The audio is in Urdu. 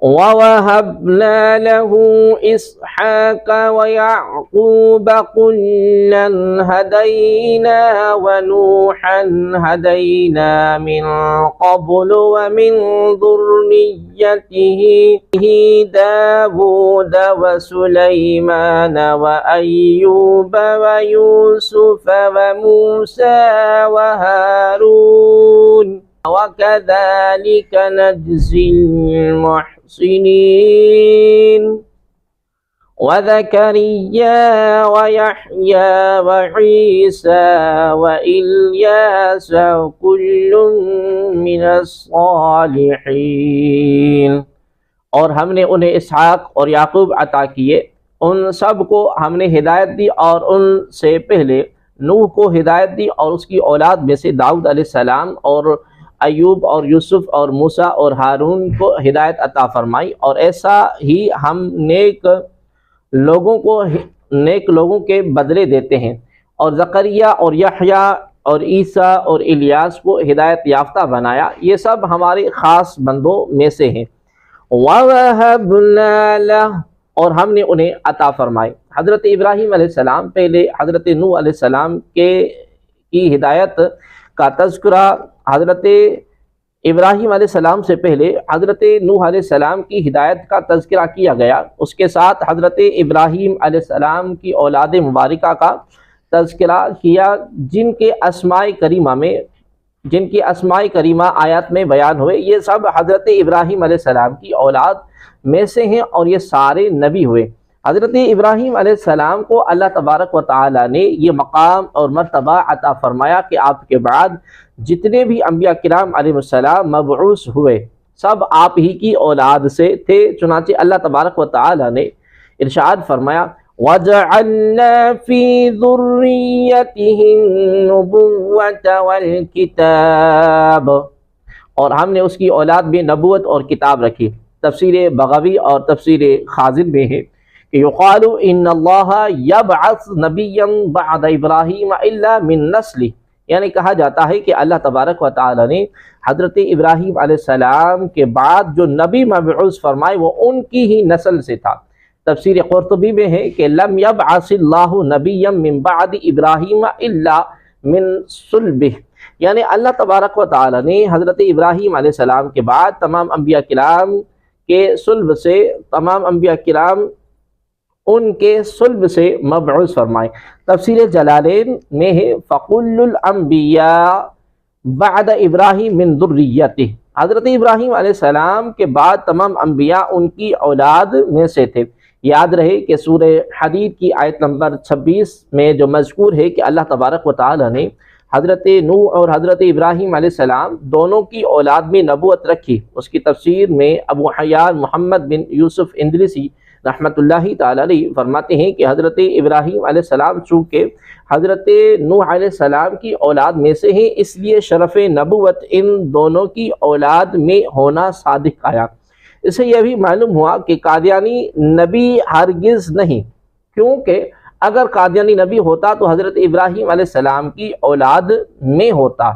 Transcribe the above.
وَوَهَبْنَا لَهُ إِسْحَاقَ وَيَعْقُوبَ كُلًّا هَدَيْنَا وَنُوحًا هَدَيْنَا مِن قَبْلُ وَمِن ذُرِّيَّتِهِ دَاوُودَ وَسُلَيْمَانَ وَأَيُّوبَ وَيُوسُفَ وَمُوسَى وَهَارُونَ وَكَذَلِكَ نَجْزِي الْمُحْسِنِينَ وَزَكَرِيَّا وَيَحْيَى وَعِيسَى وَإِلْيَاسَ كُلٌّ مِّنَ الصَّالِحِينَ۔ اور ہم نے انہیں اسحاق اور یعقوب عطا کیے، ان سب کو ہم نے ہدایت دی، اور ان سے پہلے نوح کو ہدایت دی اور اس کی اولاد میں سے داؤد علیہ السلام اور ایوب اور یوسف اور موسیٰ اور ہارون کو ہدایت عطا فرمائی، اور ایسا ہی ہم نیک لوگوں کے بدلے دیتے ہیں۔ اور زکریا اور یحییٰ اور عیسیٰ اور الیاس کو ہدایت یافتہ بنایا، یہ سب ہمارے خاص بندوں میں سے ہیں۔ وَوَهَبْنَا لَهُ، اور ہم نے انہیں عطا فرمائے۔ حضرت ابراہیم علیہ السلام پہلے حضرت نوح علیہ السلام کی ہدایت کا تذکرہ، حضرت ابراہیم علیہ السلام سے پہلے حضرت نوح علیہ السلام کی ہدایت کا تذکرہ کیا گیا، اس کے ساتھ حضرت ابراہیم علیہ السلام کی اولاد مبارکہ کا تذکرہ کیا، جن کی اسماء کریمہ آیات میں بیان ہوئے، یہ سب حضرت ابراہیم علیہ السلام کی اولاد میں سے ہیں اور یہ سارے نبی ہوئے۔ حضرت ابراہیم علیہ السلام کو اللہ تبارک و تعالی نے یہ مقام اور مرتبہ عطا فرمایا کہ آپ کے بعد جتنے بھی انبیاء کرام علیہ السلام مبعوث ہوئے سب آپ ہی کی اولاد سے تھے، چنانچہ اللہ تبارک و تعالی نے ارشاد فرمایا وَجَعَلْنَا فِي ذُرِّيَّتِهِ النُّبُوَّةَ وَالْكِتَابَ، اور ہم نے اس کی اولاد میں نبوت اور کتاب رکھی۔ تفسیر بغوی اور تفسیر خازن میں ہے کہ یقال ان اللہ یبعث نبیا بعد ابراہیم الا من نسلہ، یعنی کہا جاتا ہے کہ اللہ تبارک و تعالی نے حضرت ابراہیم علیہ السلام کے بعد جو نبی مبعوث فرمائے وہ ان کی ہی نسل سے تھا۔ تفسیر قرطبی میں ہے کہ لم یبعث اللہ نبیا من بعد ابراہیم الا من صلبہ، یعنی اللہ تبارک و تعالی نے حضرت ابراہیم علیہ السلام کے بعد تمام انبیاء کرام کے صلب سے، تمام انبیاء کرام ان کے صلب سے مبعوث فرمائے۔ تفسیر جلالین میں ہے فَكُلُّ الْأَنْبِيَاءِ بَعْدَ إِبْرَاهِيمَ مِنْ ذُرِّيَّتِهِ، حضرت ابراہیم علیہ السلام کے بعد تمام انبیاء ان کی اولاد میں سے تھے۔ یاد رہے کہ سورہ حدید کی آیت نمبر 26 میں جو مذکور ہے کہ اللہ تبارک و تعالی نے حضرت نوح اور حضرت ابراہیم علیہ السلام دونوں کی اولاد میں نبوت رکھی، اس کی تفسیر میں ابو حیان محمد بن یوسف اندلسی رحمۃ اللہ تعالی علیہ فرماتے ہیں کہ حضرت ابراہیم علیہ السلام چونکہ حضرت نوح علیہ السلام کی اولاد میں سے ہیں، اس لیے شرف نبوت ان دونوں کی اولاد میں ہونا صادق آیا۔ اس سے یہ بھی معلوم ہوا کہ قادیانی نبی ہرگز نہیں، کیونکہ اگر قادیانی نبی ہوتا تو حضرت ابراہیم علیہ السلام کی اولاد میں ہوتا۔